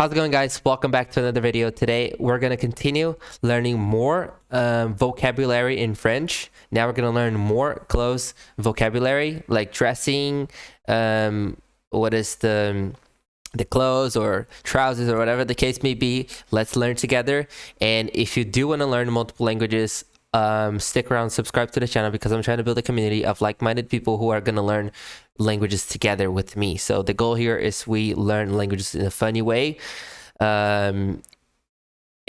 How's it going, guys? Welcome back to another video. Today we're going to continue learning more vocabulary in French. Now we're going to learn more close vocabulary like dressing, what is the clothes or trousers or whatever the case may be. Let's learn together. And if you do want to learn multiple languages, stick around, subscribe to the channel, because I'm trying to build a community of like-minded people who are going to learn languages together with me. So the goal here is we learn languages in a funny way, in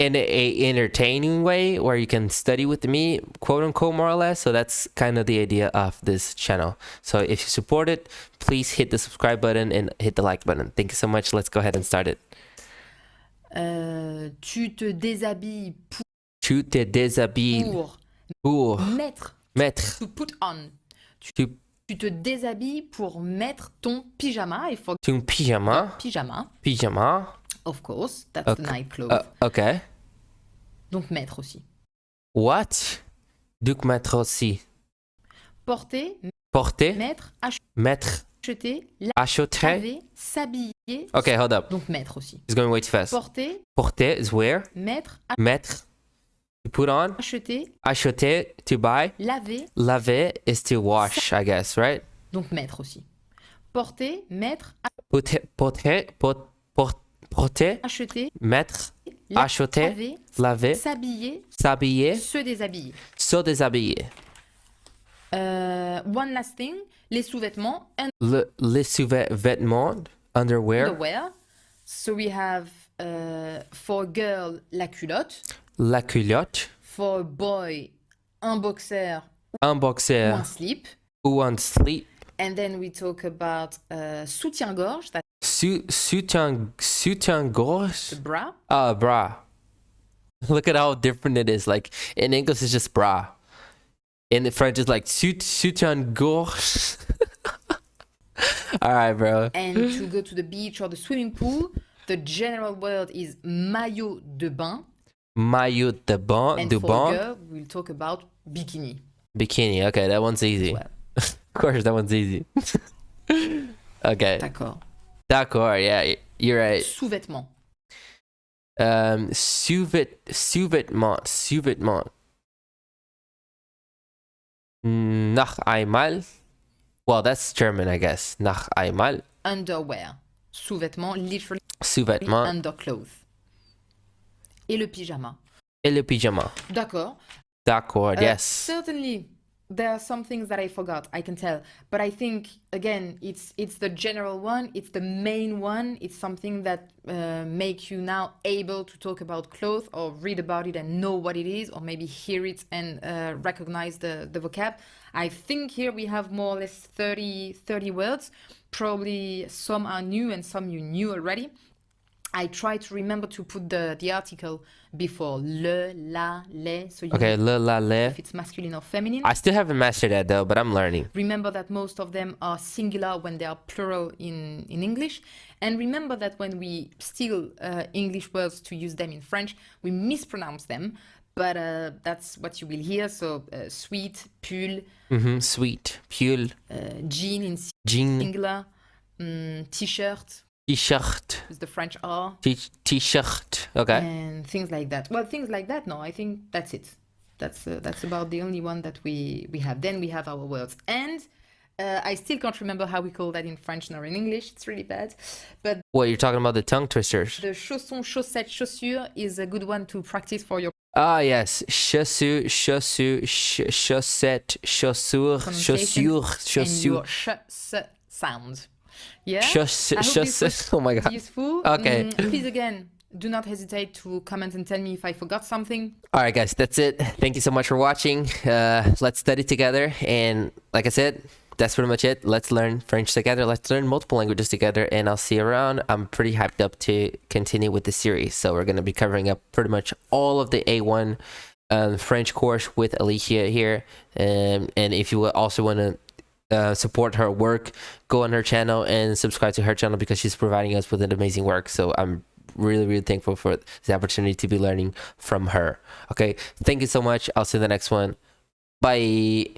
a entertaining way where you can study with me, quote unquote, more or less. So that's kind of the idea of this channel. So if you support it, please hit the subscribe button and hit the like button. Thank you so much. Let's go ahead and start it. Tu te déshabilles Tu te déshabilles pour mettre. To put on. Tu te déshabilles pour mettre ton pyjama. Il faut ton pyjama. Pyjama. Of course, that's the night clothes. Okay. Donc mettre aussi. What? Donc mettre aussi. Porter. Mettre. Acheter. Acheter. Laver. S'habiller. Okay, hold up. Donc mettre aussi. It's going way too fast. Porter is wear. Mettre. To put on. Acheter, to buy. Laver is to wash, I guess, right? Donc mettre aussi. Porter, mettre. Porter. Acheter. Mettre. Acheter. Laver. S'habiller. Se déshabiller. One last thing. Les sous-vêtements. Les sous-vêtements. Underwear. So we have for a girl, la culotte. La culotte. For a boy, un boxer. Ou un slip. And then we talk about soutien-gorge. Soutien-gorge? The bra. Bra. Look at how different it is. Like in English, it's just bra. In French, it's like soutien-gorge. All right, bro. And to go to the beach or the swimming pool, the general word is maillot de bain. Maillot de bain. And for girl, we'll talk about bikini. Bikini. Okay, that one's easy. Well. Of course, that one's easy. Okay. D'accord. Yeah, you're right. Sous-vêtements. Sous-vêtements. Nach einmal. Well, that's German, I guess. Nach einmal. Underwear. Sous-vêtements, literally. Sous-vêtements. Underclothes. Et le pyjama. D'accord. Yes. Certainly, there are some things that I forgot, I can tell. But I think, again, it's the general one. It's the main one. It's something that makes you now able to talk about clothes or read about it and know what it is, or maybe hear it and recognize the vocab. I think here we have more or less 30 words. Probably some are new and some you knew already. I try to remember to put the article before le, la, les. So you okay, le, la, les. If it's masculine or feminine. I still haven't mastered that though, but I'm learning. Remember that most of them are singular when they are plural in English. And remember that when we steal English words to use them in French, we mispronounce them. But that's what you will hear. So sweet, pull. Sweet, pull. Jean in singular. T-shirt. T-shirt. With the French R. T-shirt. Okay. And things like that. Well, things like that, no, I think that's it. That's about the only one that we have. Then we have our words. And I still can't remember how we call that in French nor in English. It's really bad. But what, you're talking about the tongue twisters? The chausson, chaussette, chaussure is a good one to practice for your... Yes. Chaussure, chaussette, chaussure. And your sound. Yeah, oh my god. Useful. Okay. Please, again, do not hesitate to comment and tell me if I forgot something. All right, guys, that's it. Thank you so much for watching. Let's study together. And like I said, that's pretty much it. Let's learn French together. Let's learn multiple languages together. And I'll see you around. I'm pretty hyped up to continue with the series. So we're going to be covering up pretty much all of the A1 French course with Alicia here. And if you also want to support her work, go on her channel and subscribe to her channel, because she's providing us with an amazing work. So I'm really thankful for the opportunity to be learning from her. Okay, thank you so much. I'll see you in the next one. Bye.